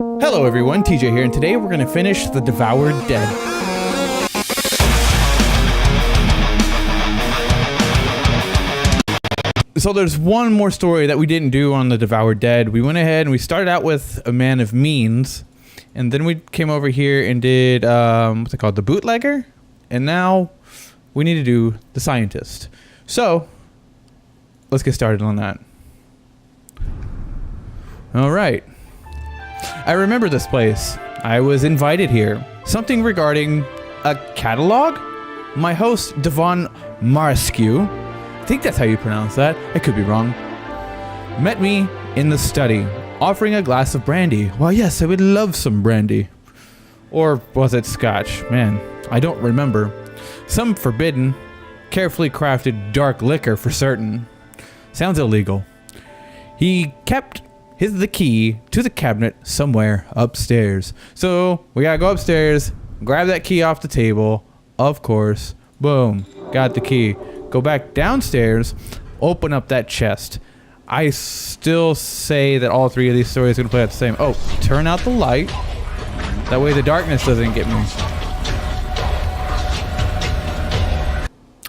Hello everyone, TJ here, and today we're going to finish the Devoured Dead. So there's one more story that we didn't do on the Devoured Dead. We went ahead and we started out with a man of means, and then we came over here and did, what's it called, the bootlegger? And now we need to do the scientist. So let's get started on that. All right. I remember this place. I was invited here. Something regarding a catalog? My host, Devon Marescu, I think that's how you pronounce that, I could be wrong, met me in the study, offering a glass of brandy. Well, yes, I would love some brandy. Or was it scotch? Man, I don't remember. Some forbidden, carefully crafted dark liquor for certain. Sounds illegal. He kept the key to the cabinet somewhere upstairs. So we gotta go upstairs, grab that key off the table, of course. Boom, got the key. Go back downstairs, open up that chest. I still say that all three of these stories are gonna play out the same. Oh, turn out the light. That way the darkness doesn't get me.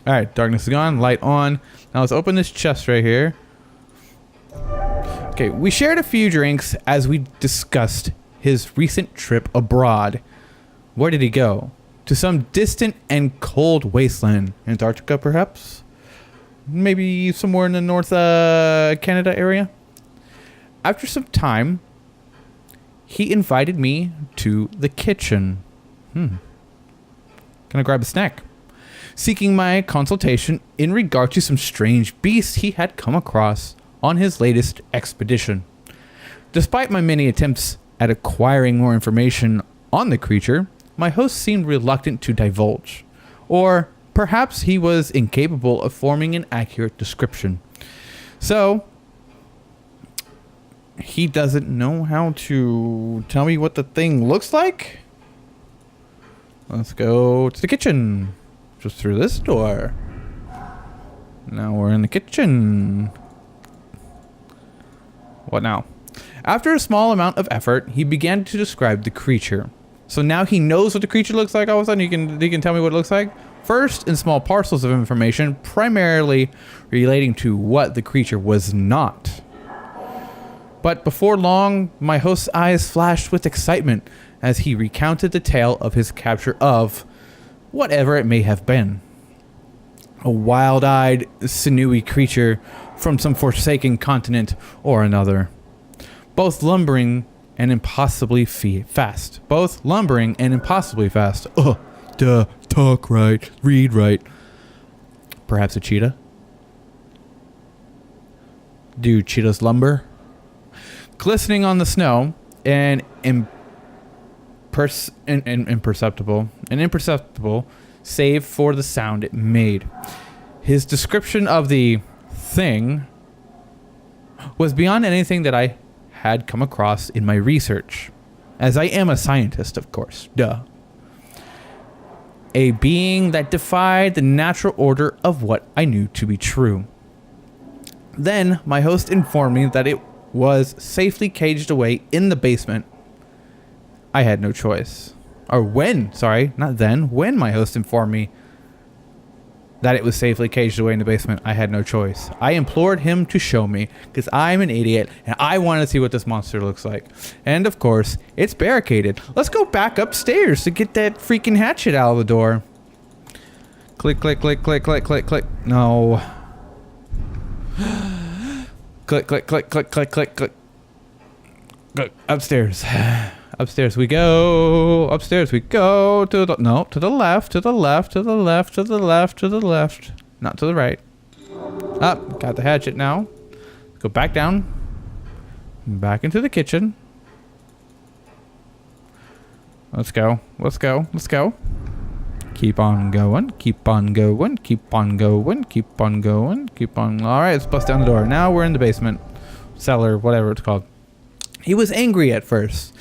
All right, darkness is gone, light on. Now let's open this chest right here. Okay, we shared a few drinks as we discussed his recent trip abroad. Where did he go? To some distant and cold wasteland. Antarctica, perhaps? Maybe somewhere in the North Canada area? After some time, he invited me to the kitchen. Gonna grab a snack. Seeking my consultation in regard to some strange beasts he had come across on his latest expedition. Despite my many attempts at acquiring more information on the creature, my host seemed reluctant to divulge. Or perhaps he was incapable of forming an accurate description. So, he doesn't know how to tell me what the thing looks like? Let's go to the kitchen. Just through this door. Now we're in the kitchen. What now? After a small amount of effort, he began to describe the creature. So now he knows what the creature looks like. All of a sudden, he can tell me what it looks like. First, in small parcels of information, primarily relating to what the creature was not. But before long, my host's eyes flashed with excitement as he recounted the tale of his capture of whatever it may have been. A wild-eyed, sinewy creature from some forsaken continent or another. Both lumbering and impossibly fast. Both lumbering and impossibly fast. Talk right, read right. Perhaps a cheetah? Do cheetahs lumber? Glistening on the snow and imperceptible, save for the sound it made. His description of the thing was beyond anything that I had come across in my research, as I am a scientist, of course. Duh. A being that defied the natural order of what I knew to be true. Then my host informed me that it was safely caged away in the basement. I had no choice. Or when my host informed me that it was safely caged away in the basement, I had no choice. I implored him to show me, because I'm an idiot, and I wanted to see what this monster looks like. And of course, it's barricaded. Let's go back upstairs to get that freaking hatchet out of the door. Click, click, click, click, click, click, click. No. Click, click, click, click, click, click, click. Upstairs. Upstairs we go. Upstairs we go. To the left, to the left, to the left, to the left, to the left. Not to the right. Up. Got the hatchet now. Go back down. Back into the kitchen. Let's go. Let's go. Let's go. Keep on going. Keep on going. Keep on going. Keep on going. Keep on. All right, let's bust down the door. Now we're in the basement. Cellar, whatever it's called. He was angry at first.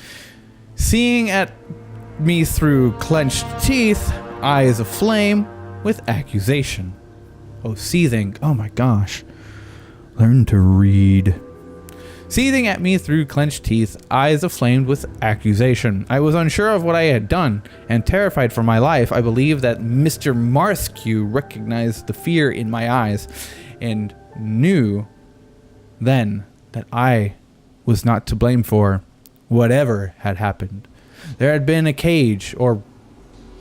Seeing at me through clenched teeth, eyes aflame with accusation. Oh, seething. Oh my gosh. Learn to read. seething at me through clenched teeth, eyes aflame with accusation. I was unsure of what I had done, and terrified for my life. I believe that Mr. Marskew recognized the fear in my eyes, and knew then that I was not to blame for whatever had happened. There had been a cage, or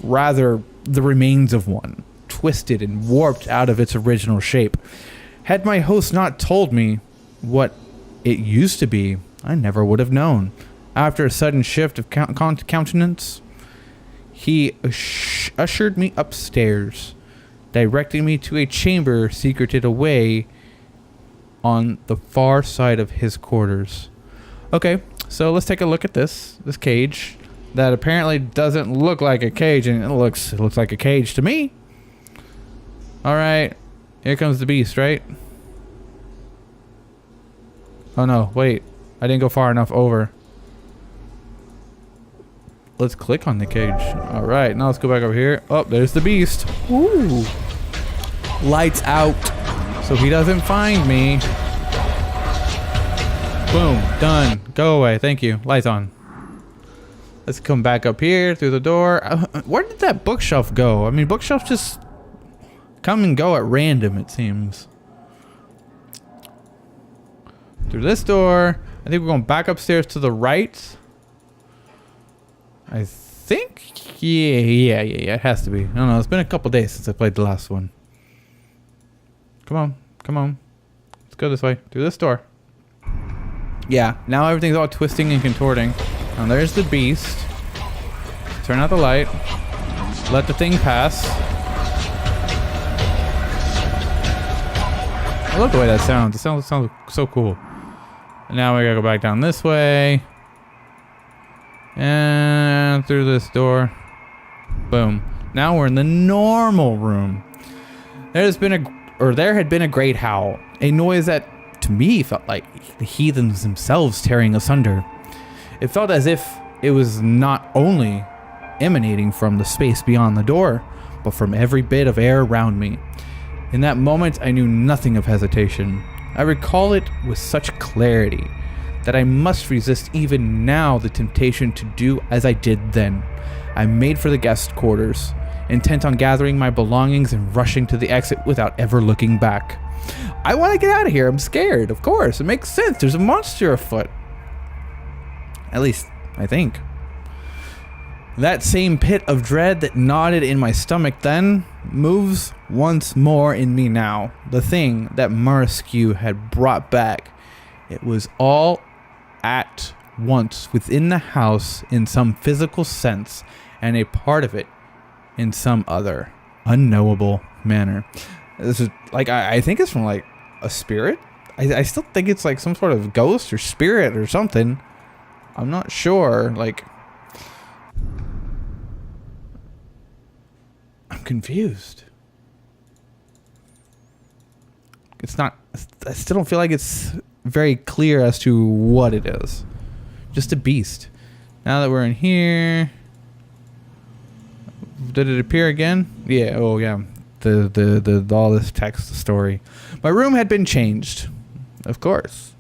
rather the remains of one, twisted and warped out of its original shape. Had my host not told me what it used to be, I never would have known. After a sudden shift of countenance, he ushered me upstairs, directing me to a chamber secreted away on the far side of his quarters. Okay, so let's take a look at this cage that apparently doesn't look like a cage, and it looks like a cage to me. All right, here comes the beast, right? Oh no, wait. I didn't go far enough over. Let's click on the cage. All right, now let's go back over here. Oh, there's the beast. Ooh. Lights out, so he doesn't find me. Boom, done. Go away, thank you. Lights on. Let's come back up here through the door. Where did that bookshelf go? I mean, bookshelves just come and go at random, it seems. Through this door. I think we're going back upstairs to the right. I think. Yeah. It has to be. I don't know. It's been a couple days since I played the last one. Come on. Let's go this way. Through this door. Yeah. Now everything's all twisting and contorting. And there's the beast. Turn out the light. Let the thing pass. I love the way that sounds. It sounds so cool. And now we gotta go back down this way. And through this door. Boom. Now we're in the normal room. There had been a great howl. A noise that, to me, felt like the heathens themselves tearing asunder. It felt as if it was not only emanating from the space beyond the door, but from every bit of air around me. In that moment, I knew nothing of hesitation. I recall it with such clarity that I must resist even now the temptation to do as I did then. I made for the guest quarters, intent on gathering my belongings and rushing to the exit without ever looking back. I want to get out of here. I'm scared, of course. It makes sense. There's a monster afoot. At least, I think. That same pit of dread that gnawed in my stomach then moves once more in me now. The thing that Marskew had brought back. It was all at once within the house in some physical sense, and a part of it in some other unknowable manner. This is like, I think it's from like a spirit. I still think it's like some sort of ghost or spirit or something. I'm not sure. Like, I'm confused. It's not, I still don't feel like it's very clear as to what it is. Just a beast. Now that we're in here, did it appear again? Yeah. Oh yeah. The all this text story. My room had been changed. Of course.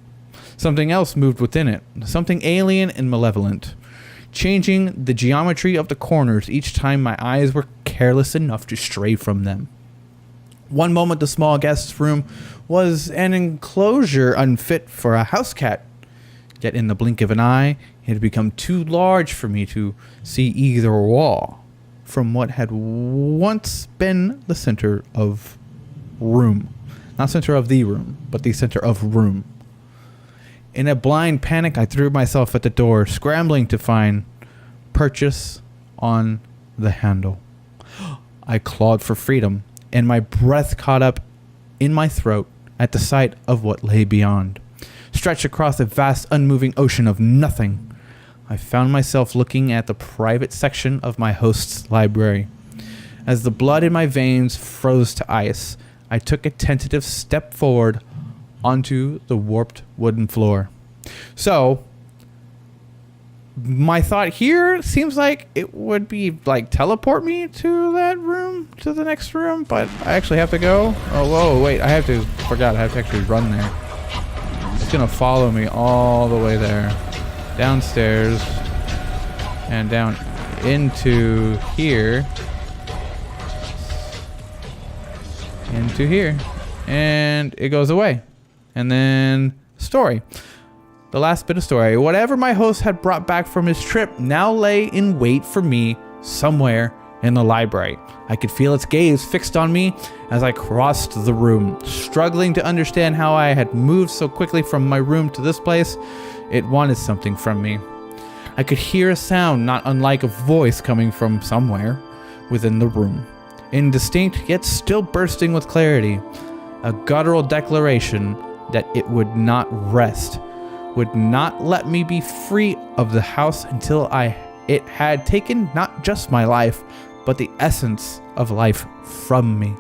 Something else moved within it. Something alien and malevolent. Changing the geometry of the corners each time my eyes were careless enough to stray from them. One moment the small guest's room was an enclosure unfit for a house cat. Yet in the blink of an eye, it had become too large for me to see either wall from what had once been the center of room. Not center of the room, but the center of room. In a blind panic, I threw myself at the door, scrambling to find purchase on the handle. I clawed for freedom, and my breath caught up in my throat at the sight of what lay beyond. Stretched across a vast, unmoving ocean of nothing, I found myself looking at the private section of my host's library. As the blood in my veins froze to ice, I took a tentative step forward onto the warped wooden floor. So, my thought here seems like it would be like teleport me to that room, to the next room, but I actually have to go. Oh, whoa, wait, forgot I have to actually run there. just gonna follow me all the way there. Downstairs. And down into here. Into here. And it goes away. And then story. The last bit of story. Whatever my host had brought back from his trip now lay in wait for me somewhere in the library. I could feel its gaze fixed on me as I crossed the room. Struggling to understand how I had moved so quickly from my room to this place, it wanted something from me. I could hear a sound not unlike a voice coming from somewhere within the room. Indistinct, yet still bursting with clarity. A guttural declaration that it would not rest, would not let me be free of the house until it had taken not just my life, but the essence of life from me.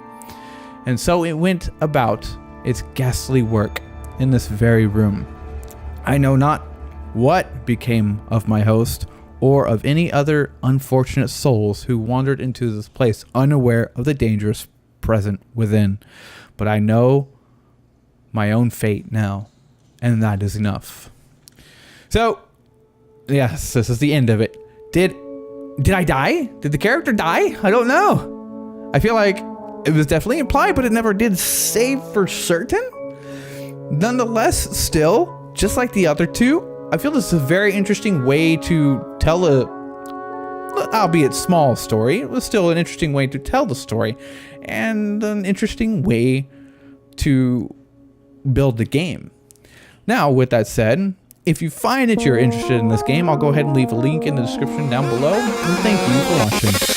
And so it went about its ghastly work in this very room. I know not what became of my host or of any other unfortunate souls who wandered into this place unaware of the dangers present within. But I know my own fate now, and that is enough. So, yes, this is the end of it. Did I die? Did the character die? I don't know. I feel like it was definitely implied, but it never did say for certain. Nonetheless, still, just like the other two, I feel this is a very interesting way to tell a, albeit small story. It was still an interesting way to tell the story, and an interesting way to build the game. Now, with that said, if you find that you're interested in this game, I'll go ahead and leave a link in the description down below. And thank you for watching.